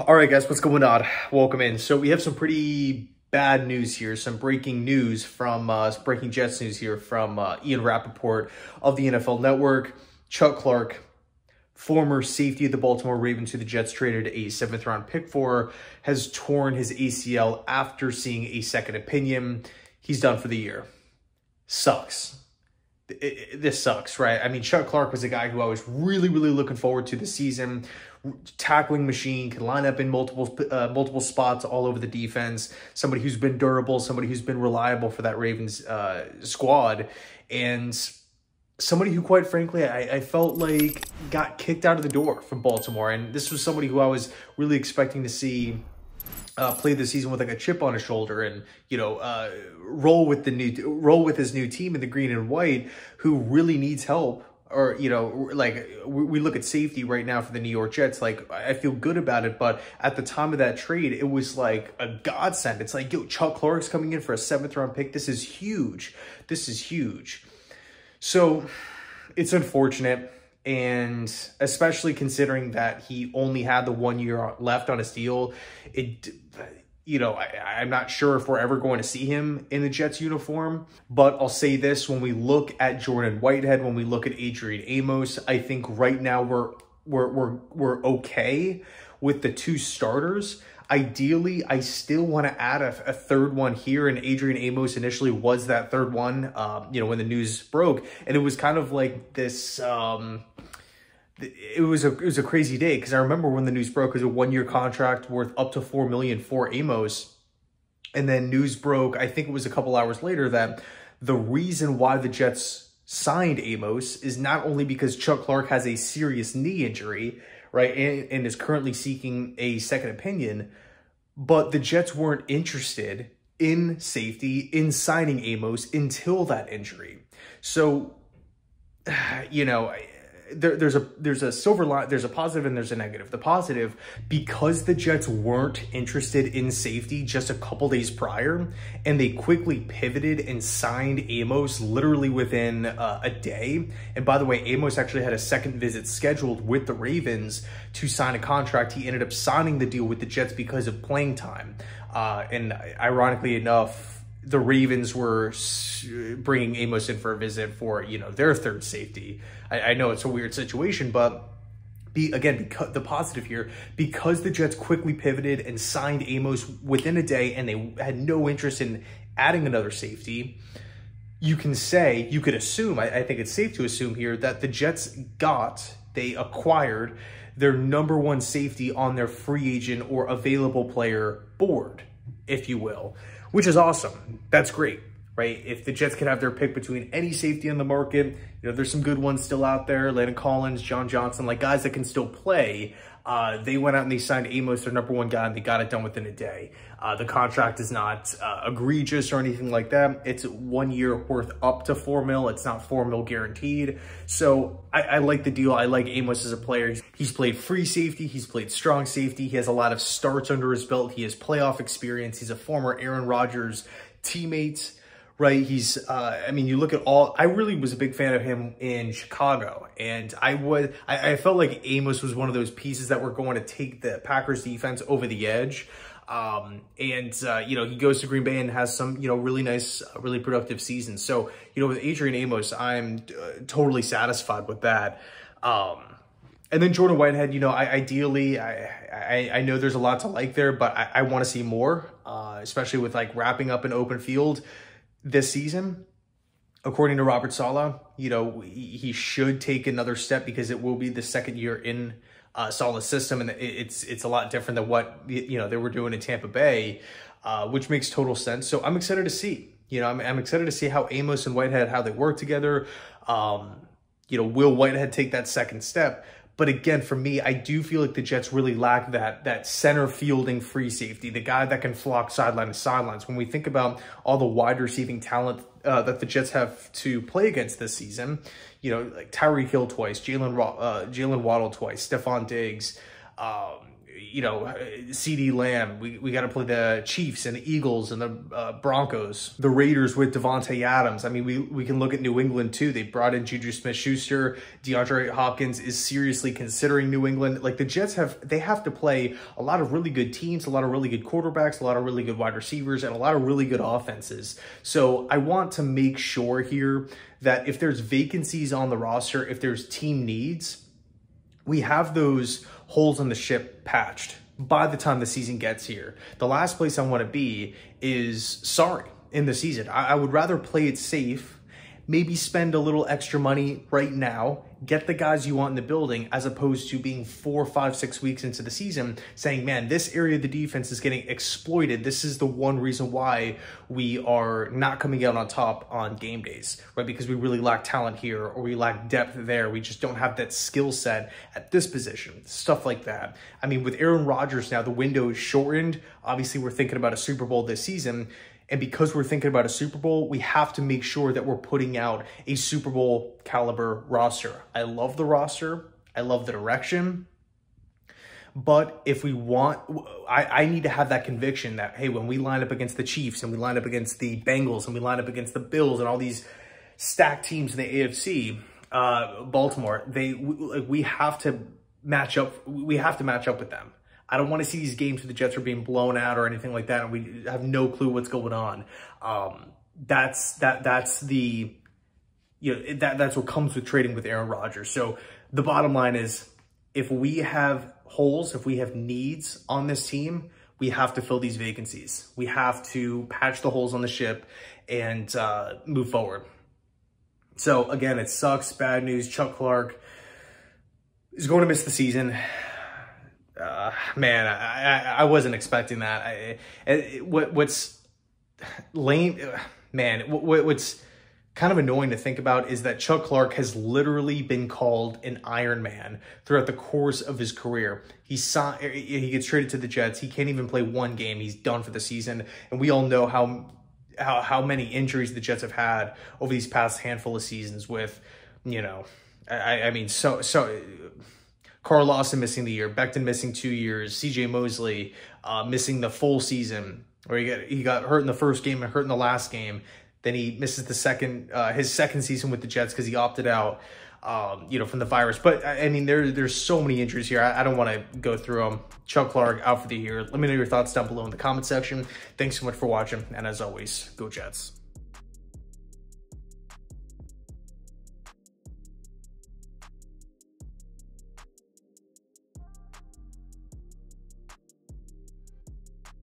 All right, guys, what's going on? Welcome in. So we have some pretty bad news here, some breaking news from breaking Jets news here from Ian Rapoport of the NFL Network. Chuck Clark, former safety of the Baltimore Ravens, who the Jets traded a 7th round pick for, has torn his ACL after seeing a second opinion. He's done for the year. Sucks. This sucks, right? I mean, Chuck Clark was a guy who I was really looking forward to this season. Tackling machine, can line up in multiple spots all over the defense. Somebody who's been durable, somebody who's been reliable for that Ravens squad, and somebody who, quite frankly, I felt like got kicked out of the door from Baltimore. And this was somebody who I was really expecting to see play this season with like a chip on his shoulder and, you know, roll with his new team in the green and white, who really needs help. Or, you know, like we look at safety right now for the New York Jets, like I feel good about it. But at the time of that trade, it was like a godsend. It's like, yo, Chuck Clark's coming in for a 7th round pick. This is huge. This is huge. So it's unfortunate. And especially considering that he only had the 1 year left on his deal, you know, I'm not sure if we're ever going to see him in the Jets uniform, but I'll say this: when we look at Jordan Whitehead, when we look at Adrian Amos, I think right now we're okay with the 2 starters. Ideally, I still want to add a third one here, and Adrian Amos initially was that third one, you know, when the news broke, and it was kind of like this, it was a crazy day, because I remember when the news broke, it was a 1 year contract worth up to $4 million for Amos. And then news broke, I think it was a couple hours later, that the reason why the Jets signed Amos is not only because Chuck Clark has a serious knee injury, right, and is currently seeking a second opinion, but the Jets weren't interested in safety, in signing Amos until that injury. So, you know, there's a silver line, there's a positive and there's a negative. The positive, because the Jets weren't interested in safety just a couple days prior, and they quickly pivoted and signed Amos literally within a day. And by the way, Amos actually had a second visit scheduled with the Ravens to sign a contract. He ended up signing the deal with the Jets because of playing time. And ironically enough, the Ravens were bringing Amos in for a visit for, you know, their third safety. I know it's a weird situation, but because the positive here, because the Jets quickly pivoted and signed Amos within a day, and they had no interest in adding another safety, you could assume, I think it's safe to assume here, that the Jets they acquired their #1 safety on their free agent or available player board, if you will, which is awesome. That's great, right? If the Jets can have their pick between any safety on the market, you know, there's some good ones still out there. Landon Collins, John Johnson, like guys that can still play. They went out and they signed Amos, their #1 guy, and they got it done within a day. The contract is not egregious or anything like that. It's 1 year worth up to $4 million. It's not $4 million guaranteed. So I like the deal. I like Amos as a player. He's played free safety. He's played strong safety. He has a lot of starts under his belt. He has playoff experience. He's a former Aaron Rodgers teammate, right? He's, I mean, you look at I really was a big fan of him in Chicago, and I felt like Amos was one of those pieces that were going to take the Packers defense over the edge. You know, he goes to Green Bay and has some, you know, really nice, really productive seasons. So, you know, with Adrian Amos, I'm totally satisfied with that. And then Jordan Whitehead, you know, ideally, I know there's a lot to like there, but I want to see more, especially with like wrapping up an open field this season. According to Robert Saleh, you know, he should take another step, because it will be the second year in Saleh's system, and it's a lot different than what, you know, they were doing in Tampa Bay, which makes total sense. So I'm excited to see, you know, I'm excited to see how Amos and Whitehead, how they work together. You know, will Whitehead take that second step? But again, for me, I do feel like the Jets really lack that center fielding free safety, the guy that can flock sideline to sidelines. When we think about all the wide receiving talent that the Jets have to play against this season, you know, like Tyreek Hill twice, Jalen Waddle twice, Stephon Diggs, You know, CD Lamb. We got to play the Chiefs and the Eagles and the Broncos, the Raiders with Devontae Adams. I mean, we can look at New England too. They brought in Juju Smith-Schuster. DeAndre Hopkins is seriously considering New England. Like, the Jets have to play a lot of really good teams, a lot of really good quarterbacks, a lot of really good wide receivers, and a lot of really good offenses. So I want to make sure here that if there's vacancies on the roster, if there's team needs, we have those holes in the ship patched by the time the season gets here. The last place I want to be is sorry in the season. I would rather play it safe, maybe spend a little extra money right now, get the guys you want in the building, as opposed to being 4, 5, 6 weeks into the season saying, man, this area of the defense is getting exploited. This is the one reason why we are not coming out on top on game days, right? Because we really lack talent here, or we lack depth there. We just don't have that skill set at this position, stuff like that. I mean, with Aaron Rodgers now, the window is shortened. Obviously, we're thinking about a Super Bowl this season. And because we're thinking about a Super Bowl, we have to make sure that we're putting out a Super Bowl caliber roster. I love the roster. I love the direction. But if we want, I need to have that conviction that, hey, when we line up against the Chiefs and we line up against the Bengals and we line up against the Bills and all these stacked teams in the AFC, Baltimore, we have to match up. We have to match up with them. I don't want to see these games where the Jets are being blown out or anything like that, and we have no clue what's going on. That's the, you know, that's what comes with trading with Aaron Rodgers. So the bottom line is, if we have holes, if we have needs on this team, we have to fill these vacancies. We have to patch the holes on the ship and move forward. So again, it sucks. Bad news. Chuck Clark is going to miss the season. Man, I wasn't expecting that. What's lame, man, what's kind of annoying to think about is that Chuck Clark has literally been called an Iron Man throughout the course of his career. He gets traded to the Jets. He can't even play one game. He's done for the season. And we all know how many injuries the Jets have had over these past handful of seasons with, you know, I mean, so Carl Lawson missing the year, Becton missing 2 years, C.J. Mosley missing the full season, or he got hurt in the first game and hurt in the last game. Then he misses his second season with the Jets because he opted out, you know, from the virus. But I mean, there's so many injuries here. I don't want to go through them. Chuck Clark out for the year. Let me know your thoughts down below in the comment section. Thanks so much for watching, and as always, go Jets.